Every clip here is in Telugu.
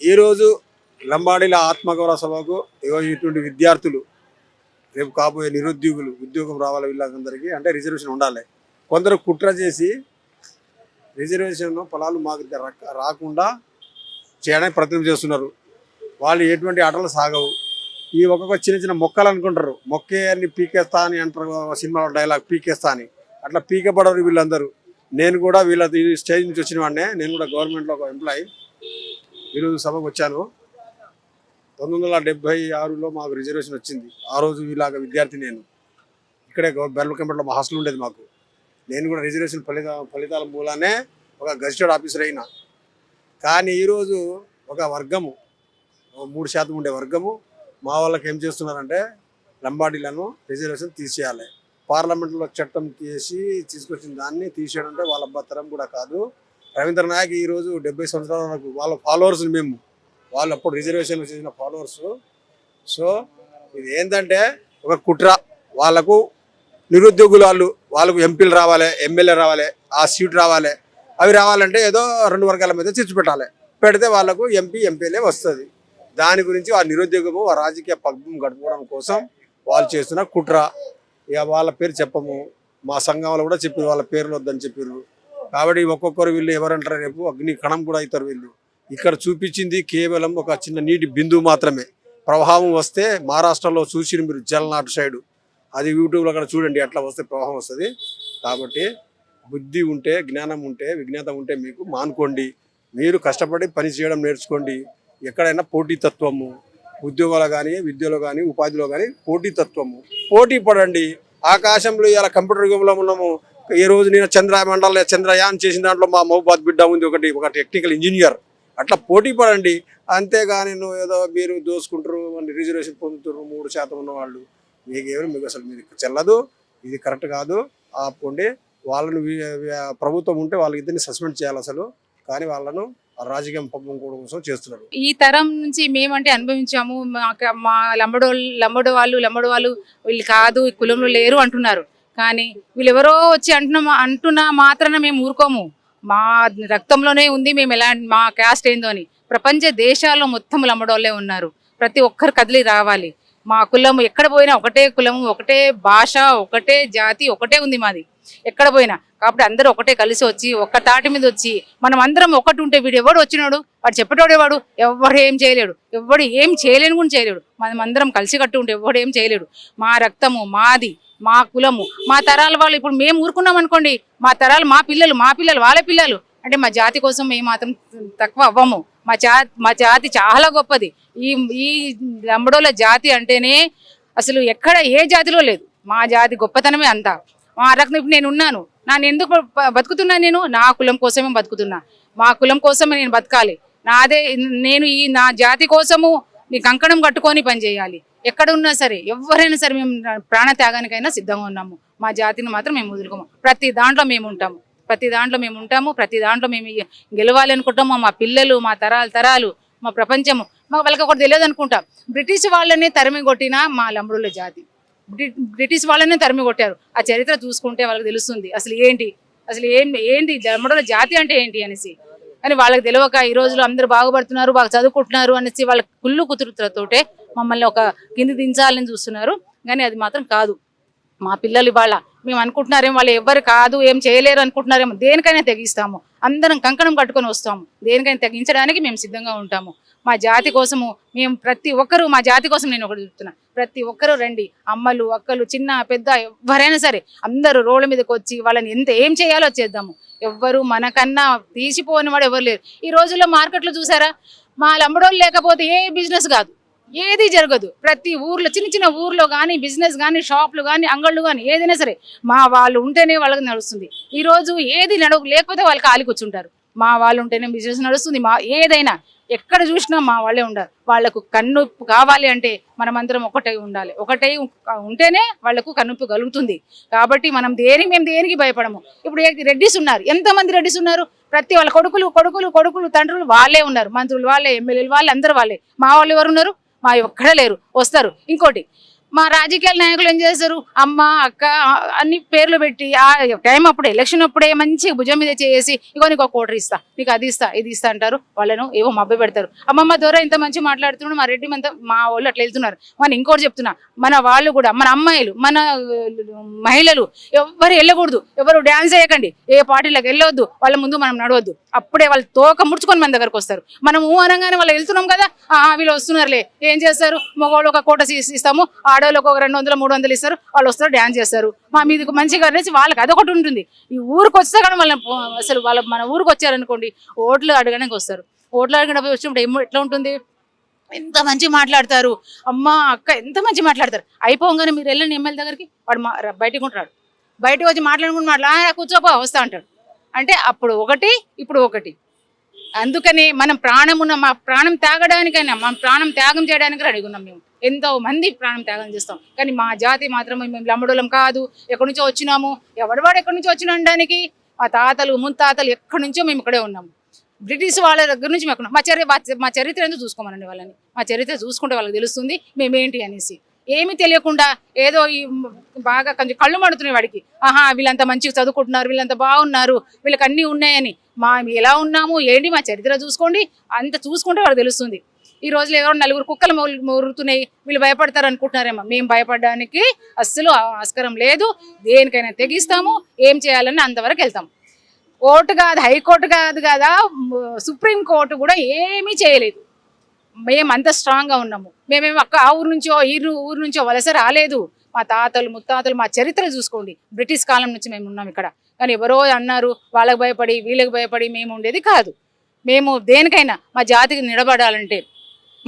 ఈరోజు లంబాడీల ఆత్మగౌరవ సభకు ఇటువంటి విద్యార్థులు రేపు కాబోయే నిరుద్యోగులు ఉద్యోగం రావాలి వీళ్ళందరికీ అంటే రిజర్వేషన్ ఉండాలి. కొందరు కుట్ర చేసి రిజర్వేషన్ పొలాలు మాకు రాకుండా చేయడానికి ప్రయత్నం చేస్తున్నారు. వాళ్ళు ఎటువంటి ఆటలు సాగవు. ఈ ఒక్కొక్క చిన్న చిన్న మొక్కలు అనుకుంటారు, మొక్కే అన్ని పీకేస్తా అని అంటారు సినిమాలో డైలాగ్, పీకేస్తా అని. అట్లా పీకపడరు వీళ్ళందరూ. నేను కూడా వీళ్ళ స్టేజ్ నుంచి వచ్చిన వాడినే. నేను కూడా గవర్నమెంట్లో ఒక ఎంప్లాయీ. ఈరోజు సభకు వచ్చాను. 1976లో మాకు రిజర్వేషన్ వచ్చింది. ఆ రోజు ఇలాగ విద్యార్థి నేను ఇక్కడే బెర్లకంపేటలో మా హాస్టల్ ఉండేది మాకు. నేను కూడా రిజర్వేషన్ ఫలితాల మూలానే ఒక గజిటెడ్ ఆఫీసర్ అయినా. కానీ ఈరోజు ఒక వర్గము 3% ఉండే వర్గము మా వాళ్ళకి ఏం చేస్తున్నారంటే లంబాడీలను రిజర్వేషన్ తీసేయాలి. పార్లమెంట్లో చట్టం తీసుకొచ్చిన దాన్ని తీసేయడం అంటే వాళ్ళ అబ్బతరం కూడా కాదు. రవీంద్ర నాయక్ ఈరోజు 70 సంవత్సరాల వరకు వాళ్ళ ఫాలోవర్స్ మేము, వాళ్ళు అప్పుడు రిజర్వేషన్ చేసిన ఫాలోవర్స్. సో ఇది ఏంటంటే ఒక కుట్ర. వాళ్ళకు నిరుద్యోగులు వాళ్ళకు ఎంపీలు రావాలి, ఎమ్మెల్యే రావాలి, ఆ సీట్ రావాలి. అవి రావాలంటే ఏదో 2 వర్గాల మీద చిచ్చు పెట్టాలి. పెడితే వాళ్ళకు ఎంపీలే వస్తుంది. దాని గురించి ఆ నిరుద్యోగము ఆ రాజకీయ పగ్గం గడుపుకోవడం కోసం వాళ్ళు చేస్తున్న కుట్ర. ఇక వాళ్ళ పేరు చెప్పము, మా సంఘంలో కూడా చెప్పారు వాళ్ళ పేర్లు వద్దని చెప్పారు. కాబట్టి ఒక్కొక్కరు వీళ్ళు ఎవరంటారు రేపు అగ్ని కణం కూడా అవుతారు వీళ్ళు. ఇక్కడ చూపించింది కేవలం ఒక చిన్న నీటి బిందువు మాత్రమే. ప్రవాహం వస్తే మహారాష్ట్రలో చూసి మీరు జల్నాడు సైడు, అది యూట్యూబ్లో అక్కడ చూడండి, అట్లా వస్తే ప్రవాహం వస్తుంది. కాబట్టి బుద్ధి ఉంటే, జ్ఞానం ఉంటే, విజ్ఞాత ఉంటే మీకు మానుకోండి. మీరు కష్టపడి పని చేయడం నేర్చుకోండి. ఎక్కడైనా పోటీతత్వము, ఉద్యోగాలు కానీ, విద్యలో కానీ, ఉపాధిలో కానీ పోటీతత్వము, పోటీ పడండి. ఆకాశంలో ఇలా కంప్యూటర్ యుగంలో ఉన్నాము. ఈ రోజు నేను చంద్రయాన్ చేసిన దాంట్లో మా మహబూబాద్ బిడ్డ ఉంది, ఒక టెక్నికల్ ఇంజనీర్. అట్లా పోటీ పడండి. అంతేగాని నువ్వు ఏదో మీరు దోసుకుంటారు, రిజర్వేషన్ పొందుతారు 3% ఉన్న వాళ్ళు, మీకు అసలు మీరు చెల్లదు. ఇది కరెక్ట్ కాదు. ఆపుకోండి. వాళ్ళను ప్రభుత్వం ఉంటే వాళ్ళ ఇద్దరిని సస్పెండ్ చేయాలి అసలు. కానీ వాళ్ళను రాజకీయ పబ్బం కోసం చేస్తున్నారు. ఈ తరం నుంచి మేమంటే అనుభవించాము. మా లంబడు వాళ్ళు వీళ్ళు కాదు, ఈ కులంలో లేరు అంటున్నారు. కానీ వీళ్ళు ఎవరో వచ్చి అంటున్నా మాత్రాన మేము ఊరుకోము. మా రక్తంలోనే ఉంది మేము మా క్యాస్ట్ ఏందో అని. ప్రపంచ దేశాల్లో మొత్తం లంబడోళ్ళే ఉన్నారు. ప్రతి ఒక్కరు కదిలి రావాలి. మా కులము ఎక్కడ పోయినా ఒకటే కులము, ఒకటే భాష, ఒకటే జాతి, ఒకటే ఉంది మాది ఎక్కడ పోయినా. కాబట్టి అందరూ ఒకటే కలిసి వచ్చి ఒక్క తాటి మీద వచ్చి మనం అందరం ఒకటి ఉంటే వీడు ఎవడు వచ్చినాడు, వాడు చెప్పేటోడేవాడు, ఎవడు ఏం చేయలేడు, ఎవడు ఏం చేయలేని కూడా చేయలేడు. మనం అందరం కలిసి కట్టు ఉంటే ఎవడు ఏం చేయలేడు. మా రక్తము మాది, మా కులము, మా తరాల వాళ్ళు. ఇప్పుడు మేము ఊరుకున్నాం అనుకోండి, మా తరాలు మా పిల్లలు వాళ్ళ పిల్లలు అంటే మా జాతి కోసం మేము మాత్రం తక్కువ అవ్వము. మా జాతి చాలా గొప్పది. ఈ లంబడోళ్ళ జాతి అంటేనే అసలు ఎక్కడ ఏ జాతిలో లేదు. మా జాతి గొప్పతనమే అంతా. మా రక్తం ఇప్పుడు నేను ఉన్నాను, నేను ఎందుకు బతుకుతున్నా? నేను నా కులం కోసమే బతుకుతున్నా. మా కులం కోసమే నేను బతకాలి. నేను నా జాతి కోసము నీ కంకణం కట్టుకొని పనిచేయాలి. ఎక్కడ ఉన్నా సరే, ఎవరైనా సరే మేము ప్రాణ త్యాగానికైనా సిద్ధంగా ఉన్నాము. మా జాతిని మాత్రం మేము వదులుకోము. ప్రతి దాంట్లో మేము ఉంటాము. ప్రతి దాంట్లో మేము గెలవాలి అనుకుంటాము. మా పిల్లలు, మా తరాలు, మా ప్రపంచము, వాళ్ళకి ఒకటి తెలియదు అనుకుంటాం. బ్రిటిష్ వాళ్ళనే తరిమి కొట్టిన మా లంబడుల జాతి, బ్రిటిష్ వాళ్ళనే తరిమి కొట్టారు. ఆ చరిత్ర చూసుకుంటే వాళ్ళకి తెలుస్తుంది అసలు ఏంటి లంబడుల జాతి అంటే ఏంటి అనేసి. కానీ వాళ్ళకి తెలియక ఈ రోజులో అందరూ బాగుపడుతున్నారు, బాగా చదువుకుంటున్నారు అనేసి వాళ్ళ కుళ్ళు కుతురుతోటే మమ్మల్ని ఒక కింది దించాలని చూస్తున్నారు. కానీ అది మాత్రం కాదు. మా పిల్లలు ఇవాళ మేము అనుకుంటున్నారేమో వాళ్ళు ఎవ్వరు కాదు, ఏం చేయలేరు అనుకుంటున్నారేమో. దేనికైనా తెగిస్తాము, అందరం కంకణం కట్టుకొని వస్తాము. దేనికైనా తెగించడానికి మేము సిద్ధంగా ఉంటాము. మా జాతి కోసము మేము ప్రతి ఒక్కరూ, మా జాతి కోసం నేను ఒకటి చెప్తున్నా, ప్రతి ఒక్కరూ రండి. అమ్మలు, అక్కలు, చిన్న పెద్ద ఎవరైనా సరే అందరూ రోడ్ల మీదకి వచ్చి వాళ్ళని ఏం చేయాలో చేద్దాము. ఎవ్వరు మనకన్నా తీసిపోని వాడు ఎవరు లేరు ఈ రోజుల్లో. మార్కెట్లో చూసారా, మా లంబడోళ్ళు లేకపోతే ఏ బిజినెస్ కాదు, ఏది జరగదు. ప్రతి ఊర్లో, చిన్న ఊర్లో కానీ బిజినెస్ కానీ, షాపులు కానీ, అంగళ్ళు కానీ, ఏదైనా సరే మా వాళ్ళు ఉంటేనే వాళ్ళకి నడుస్తుంది. ఈరోజు ఏది లేకపోతే వాళ్ళు ఖాళీ కూర్చుంటారు. మా వాళ్ళు ఉంటేనే బిజినెస్ నడుస్తుంది. ఏదైనా ఎక్కడ చూసినా మా వాళ్ళే ఉండాలి. వాళ్లకు కన్నుప్పు కావాలి అంటే మనమందరం ఒకటై ఉండాలి. ఒకటై ఉంటేనే వాళ్లకు కన్నుప్పు కలుగుతుంది. కాబట్టి మేము దేనికి భయపడము. ఇప్పుడు రెడ్డిస్ ఉన్నారు, ఎంతమంది రెడ్డిస్ ఉన్నారు? ప్రతి వాళ్ళ కొడుకులు తండ్రులు వాళ్ళే ఉన్నారు. మంత్రులు వాళ్ళే, ఎమ్మెల్యేలు వాళ్ళే, అందరూ వాళ్ళే. మా వాళ్ళు ఎవరు ఉన్నారు? మా ఒక్కడే లేరు, వస్తారు. ఇంకోటి మా రాజకీయ నాయకులు ఏం చేస్తారు, అమ్మ అక్క అన్ని పేర్లు పెట్టి ఆ టైం అప్పుడే ఎలక్షన్ అప్పుడే మంచి భుజం మీద చేసి ఇగో నీకు 1 కోటి ఇస్తా, నీకు అది ఇస్తా ఇది ఇస్తా అంటారు. వాళ్ళను ఏవో మభ్య పెడతారు. అమ్మమ్మ ద్వారా ఇంత మంచి మాట్లాడుతున్నాడు మా రెడ్డి అంతా మా వాళ్ళు అట్లా వెళ్తున్నారు. మనం ఇంకోటి చెప్తున్నా, మన వాళ్ళు కూడా మన అమ్మాయిలు మన మహిళలు ఎవరు వెళ్ళకూడదు, ఎవరు డ్యాన్స్ చేయకండి, ఏ పార్టీలకు వెళ్ళొద్దు, వాళ్ళ ముందు మనం నడవద్దు. అప్పుడే వాళ్ళు తోక ముడుచుకొని మన దగ్గరకు వస్తారు. మనము అనగానే వాళ్ళు వెళ్తున్నాం కదా, వీళ్ళు వస్తున్నారులే ఏం చేస్తారు, మగవాళ్ళు 1 కోట ఇస్తాము, ఆడవాళ్ళకి 200 300 ఇస్తారు, వాళ్ళు వస్తారు డ్యాన్స్ చేస్తారు, మా మీదకి మంచిగా అనేసి వాళ్ళకి అదొకటి ఉంటుంది. ఈ ఊరికి వస్తే కానీ వాళ్ళ అసలు వాళ్ళ మన ఊరికి వచ్చారనుకోండి ఓట్లు అడగడానికి వస్తారు. ఓట్లు అడగడానికి వచ్చినప్పుడు ఎట్లా ఉంటుంది, ఎంత మంచి మాట్లాడతారు, అమ్మ అక్క ఎంత మంచి మాట్లాడతారు. అయిపోగానే మీరు వెళ్ళండి ఎమ్మెల్యే దగ్గరికి, వాడు బయటకు ఉంటాడు, బయటకు వచ్చి మాట్లాడుకుంటూ కూర్చోపో వస్తా అంటాడు. అంటే అప్పుడు ఒకటి ఇప్పుడు ఒకటి. అందుకని మనం మా ప్రాణం త్యాగడానికైనా మన ప్రాణం త్యాగం చేయడానికి రెడీగా ఉన్నాం. మేము ఎంతో మంది ప్రాణం త్యాగం చేస్తాం, కానీ మా జాతి మాత్రం మేము లంబడోళ్ళం కాదు, ఎక్కడి నుంచో వచ్చినాము, ఎవడవాడు ఎక్కడి నుంచో వచ్చినండానికి మా తాతలు ముత్తాతలు ఎక్కడి నుంచో మేము ఇక్కడే ఉన్నాము. బ్రిటిష్ వాళ్ళ దగ్గర నుంచి మేము మా చరిత్ర ఎందుకు చూసుకోమనండి వాళ్ళని, మా చరిత్ర చూసుకుంటే వాళ్ళకి తెలుస్తుంది మేమేంటి అనేసి. ఏమి తెలియకుండా ఏదో ఈ బాగా కొంచెం కళ్ళు మడుతున్నాయి వాడికి, వీళ్ళంతా మంచిగా చదువుకుంటున్నారు, వీళ్ళంతా బాగున్నారు, వీళ్ళకి అన్నీ ఉన్నాయని. ఎలా ఉన్నాము ఏంటి మా చరిత్ర చూసుకోండి, అంత చూసుకుంటే వాళ్ళకి తెలుస్తుంది. ఈ రోజులో ఎవరో 4 కుక్కలు మొరుగుతున్నాయి, వీళ్ళు భయపడతారు అనుకుంటున్నారేమో. మేము భయపడడానికి అస్సలు ఆస్కారం లేదు. దేనికైనా తెగిస్తాము, ఏం చేయాలని అంతవరకు వెళ్తాం. కోర్టు కాదు, హైకోర్టు కాదు కదా, సుప్రీంకోర్టు కూడా ఏమీ చేయలేదు. మేము అంత స్ట్రాంగ్గా ఉన్నాము. మేమేమో ఆ ఊరు నుంచో ఊరు నుంచో వలస రాలేదు. మా తాతలు ముత్తాతలు మా చరిత్ర చూసుకోండి, బ్రిటిష్ కాలం నుంచి మేము ఉన్నాం ఇక్కడ. కానీ ఎవరో అన్నారు వాళ్ళకి భయపడి వీళ్ళకి భయపడి మేము ఉండేది కాదు. మేము దేనికైనా మా జాతికి నిలబడాలంటే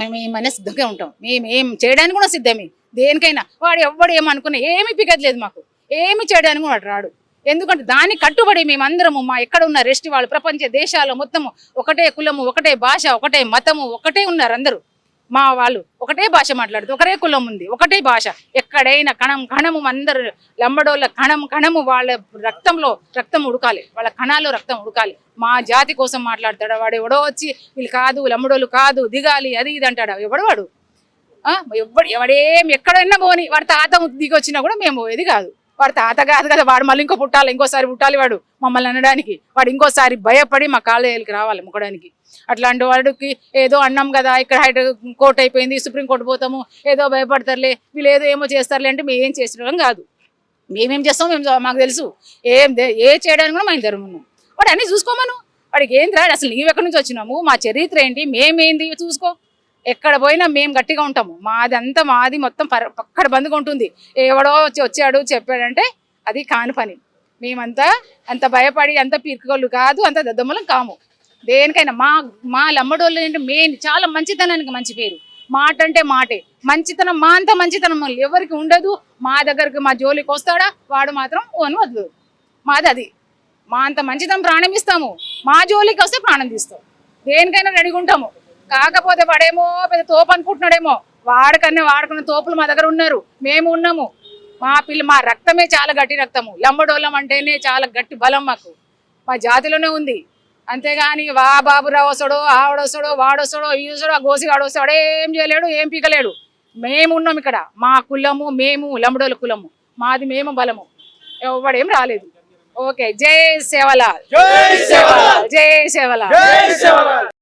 మేము ఏమైనా సిద్ధంగా ఉంటాం. మేము ఏం చేయడానికి కూడా సిద్ధమే. దేనికైనా వాడు ఎవడు ఏమనుకున్నా ఏమీ పిగట్లేదు, మాకు ఏమి చేయడానికి వాడు రాడు. ఎందుకంటే దానికి కట్టుబడి మేమందరము మా ఎక్కడ ఉన్న రెస్ట్ వాళ్ళు ప్రపంచ దేశాల్లో మొత్తము ఒకటే కులము, ఒకటే భాష, ఒకటే మతము, ఒకటే ఉన్నారు అందరూ. మా వాళ్ళు ఒకటే భాష మాట్లాడుతూ ఒకటే కులం ఉంది, ఒకటే భాష. ఎక్కడైనా కణము అందరు లంబడోళ్ళ కణము వాళ్ళ రక్తం ఉడకాలి, వాళ్ళ కణాల్లో రక్తం ఉడకాలి. మా జాతి కోసం మాట్లాడతాడు వాడు. ఎవడో వచ్చి వీళ్ళు కాదు లంబడోళ్ళు కాదు దిగాలి అది ఇది అంటాడు. ఎవడేం ఎక్కడైనా పోని వాడి తాత దిగి వచ్చినా కూడా మేము పోయేది కాదు. వాడు తాత కాదు కదా, వాడు మళ్ళీ ఇంకోసారి పుట్టాలి వాడు మమ్మల్ని అనడానికి. వాడు ఇంకోసారి భయపడి మా కాలేజీకి రావాలి ముక్కడానికి. అట్లాంటి వాడికి ఏదో అన్నాం కదా, ఇక్కడ కోర్టు అయిపోయింది సుప్రీంకోర్టు పోతాము, ఏదో భయపడతారులే వీళ్ళు ఏమో చేస్తారులే అంటే మేము ఏం చేస్తున్నాం కాదు. మేమేం చేస్తాం మాకు తెలుసు. ఏ చేయడానికి కూడా మేము ధర్మం. వాడు అన్నీ చూసుకోమను, వాడికి ఏం రాడు. అసలు నీవు ఎక్కడి నుంచి వచ్చినాము, మా చరిత్ర ఏంటి, మేమేంది చూసుకో. ఎక్కడ పోయినా మేము గట్టిగా ఉంటాము. మాది మొత్తం పక్కడ బందుగా ఉంటుంది. ఎవడో వచ్చాడు చెప్పాడంటే అది కాని పని. మేమంతా అంత భయపడి అంత పీర్కోళ్ళు కాదు, అంత దద్దమ్మలం కాము. దేనికైనా మా లంబడోళ్ళు ఏంటంటే మెయిన్ చాలా మంచితనానికి మంచి పేరు. మాట అంటే మాటే మంచితనం. మా అంత మంచితనం ఎవరికి ఉండదు. మా దగ్గరికి మా జోలికి వస్తాడా వాడు మాత్రం వద్దు. మాది అది. మా అంత మంచితనం ప్రాణం ఇస్తాము, మా జోలికి వస్తే ప్రాణం తీస్తాం. దేనికైనా రెడీగా ఉంటాము. కాకపోతే వాడేమో పెద్ద తోపు అనుకుంటున్నాడేమో, వాడుకున్న తోపులు మా దగ్గర ఉన్నారు, మేము ఉన్నాము. మా రక్తమే చాలా గట్టి రక్తము. లంబడోళ్ళం అంటేనే చాలా గట్టి బలం మాకు మా జాతిలోనే ఉంది. అంతేగాని బాబురావు వస్తాడో ఆవిడొస్తాడో వాడొస్తాడో ఈ వస్తాడో ఆ గోసిగాడు వస్తాడో ఏం చేయలేడు, ఏం పీకలేడు. మేము ఉన్నాం ఇక్కడ. మా కులము మేము లంబడోళ్ళ కులము, మాది మేము బలము. ఎవడేం రాలేదు. ఓకే, జై సేవలాల్, జై సేవలాల్, జై సేవలాల్.